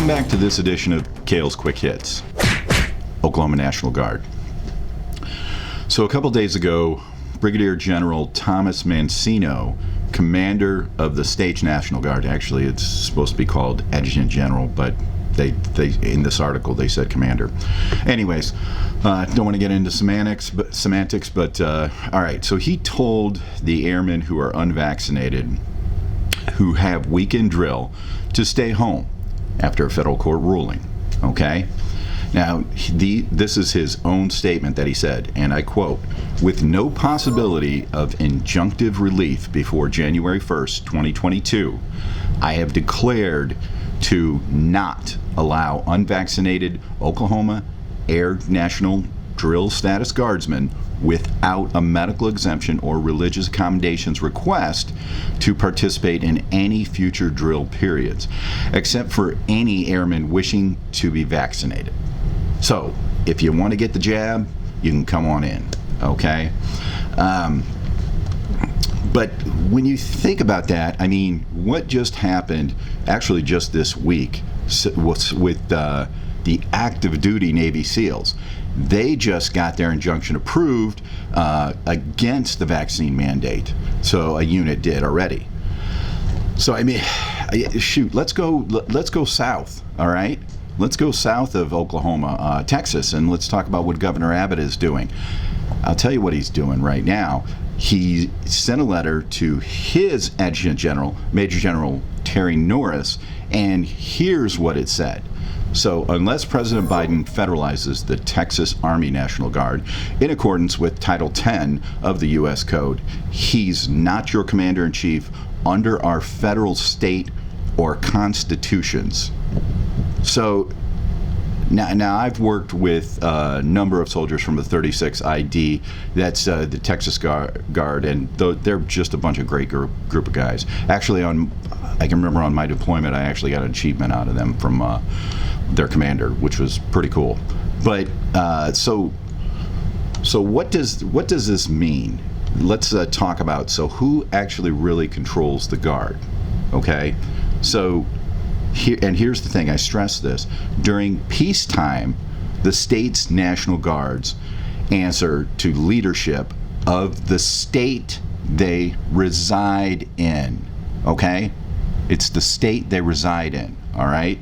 back to this edition of Kale's Quick Hits, Oklahoma National Guard. So a couple days ago, Brigadier General Thomas Mancino, commander of the State's National Guard, actually it's supposed to be called Adjutant General, but they in this article they said commander. Anyways, don't want to get into semantics, but all right. So he told the airmen who are unvaccinated, who have weekend drill, to stay home after a federal court ruling. Okay. Now, this is his own statement that he said, and I quote, "With no possibility of injunctive relief before January 1st, 2022, I have declared to not allow unvaccinated Oklahoma Air National Drill Status Guardsmen without a medical exemption or religious accommodations request to participate in any future drill periods, except for any airmen wishing to be vaccinated. So, if you want to get the jab, you can come on in, okay?" But when you think about that, I mean, what just happened, actually just this week, was with the active duty Navy SEALs. They just got their injunction approved against the vaccine mandate. So a unit did already. So I mean, shoot, let's go south, all right? Let's go south of Oklahoma, Texas, and let's talk about what Governor Abbott is doing. I'll tell you what he's doing right now. He sent a letter to his Adjutant General, Major General Terry Norris, and here's what it said. So, unless President Biden federalizes the Texas Army National Guard in accordance with Title 10 of the U.S. Code, he's not your commander-in-chief under our federal, state, or constitutions. So, now I've worked with a number of soldiers from the 36 ID. That's the Texas Guard, and they're just a bunch of great group of guys. Actually, I can remember on my deployment, I actually got an achievement out of them from their commander, which was pretty cool. But so what does this mean? Let's talk about, so who actually really controls the Guard? Okay, so. Here's the thing, I stress this. During peacetime, the state's National Guards answer to leadership of the state they reside in, okay? It's the state they reside in, all right?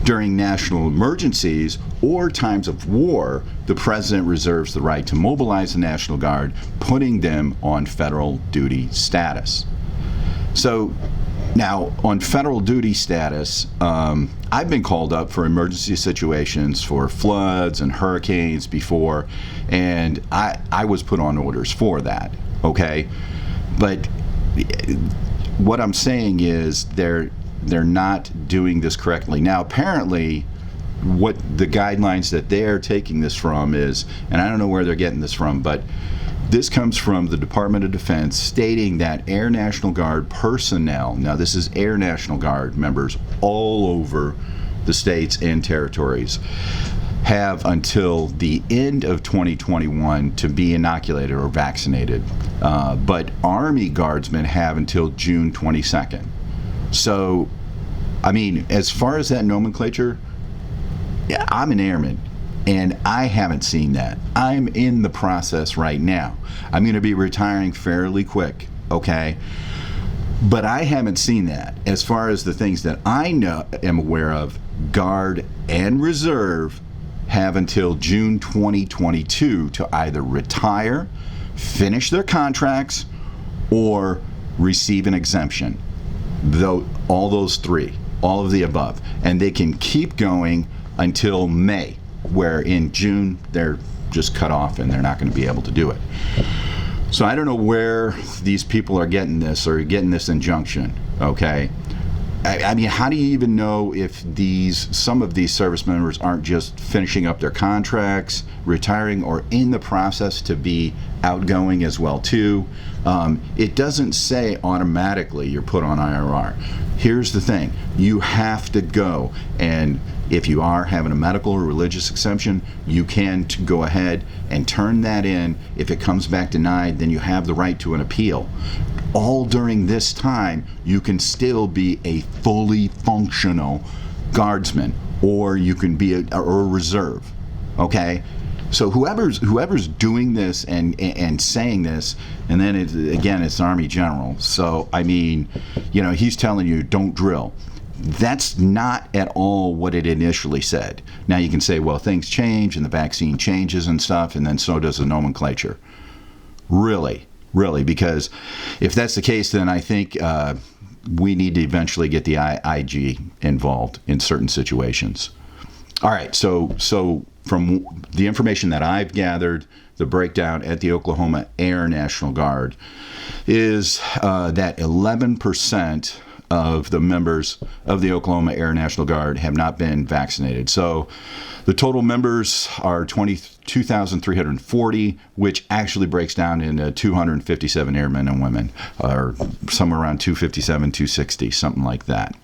During national emergencies or times of war, the president reserves the right to mobilize the National Guard, putting them on federal duty status. So, now, on federal duty status, I've been called up for emergency situations for floods and hurricanes before, and I was put on orders for that, okay? But what I'm saying is they're not doing this correctly. Now, apparently, what the guidelines that they're taking this from is, and I don't know where they're getting this from, but this comes from the Department of Defense stating that Air National Guard personnel, now this is Air National Guard members all over the states and territories, have until the end of 2021 to be inoculated or vaccinated. But Army Guardsmen have until June 22nd. So, I mean, as far as that nomenclature, yeah, I'm an airman. And I haven't seen that. I'm in the process right now. I'm going to be retiring fairly quick, okay? But I haven't seen that. As far as the things that I am aware of, Guard and Reserve have until June 2022 to either retire, finish their contracts, or receive an exemption. Though all those three, all of the above. And they can keep going until May, where in June they're just cut off and they're not going to be able to do it. So I don't know where these people are getting this injunction, okay? I mean, how do you even know if some of these service members aren't just finishing up their contracts, retiring, or in the process to be outgoing as well too? It doesn't say automatically you're put on IRR. Here's the thing, you have to go, and if you are having a medical or religious exemption, you can go ahead and turn that in. If it comes back denied, then you have the right to an appeal. All during this time, you can still be a fully functional guardsman, or you can be a reserve. Okay, so whoever's doing this and saying this, and then it's an Army general. So I mean, he's telling you don't drill. That's not at all what it initially said. Now you can say, well, things change and the vaccine changes and stuff, and then so does the nomenclature. Really, because if that's the case, then I think we need to eventually get the IG involved in certain situations. All right, so from the information that I've gathered, the breakdown at the Oklahoma Air National Guard is that 11% of the members of the Oklahoma Air National Guard have not been vaccinated. So the total members are 22,340, which actually breaks down into 257 airmen and women, or somewhere around 257, 260, something like that.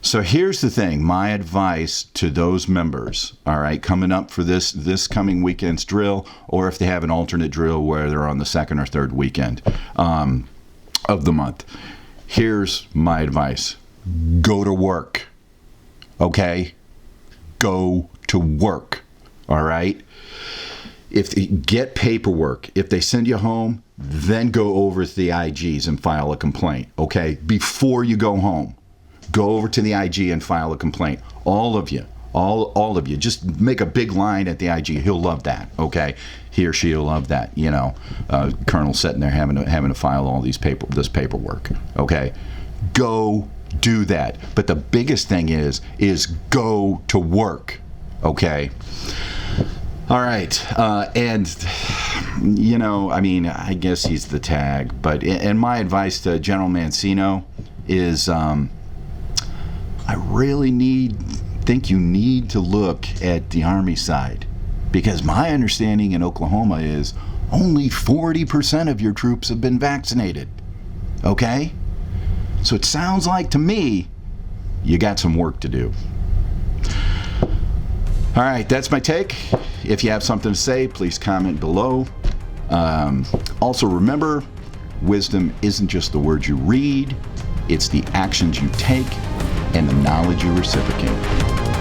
So here's the thing, my advice to those members, all right, coming up for this coming weekend's drill, or if they have an alternate drill where they're on the second or third weekend of the month. Here's my advice. Go to work, okay? Go to work, all right? Get paperwork. If they send you home, then go over to the IGs and file a complaint, okay? Before you go home, go over to the IG and file a complaint. All of you, all of you. Just make a big line at the IG. He'll love that, okay? He or she will love that, Colonel sitting there having to file all this paperwork, okay? Go do that. But the biggest thing is go to work, okay? All right, and I guess he's the tag, but and my advice to General Mancino is, I really think you need to look at the Army side, because my understanding in Oklahoma is only 40% of your troops have been vaccinated, okay? So it sounds like to me you got some work to do. All right, that's my take. If you have something to say, please comment below. Also remember, wisdom isn't just the words you read, it's the actions you take and the knowledge you reciprocate.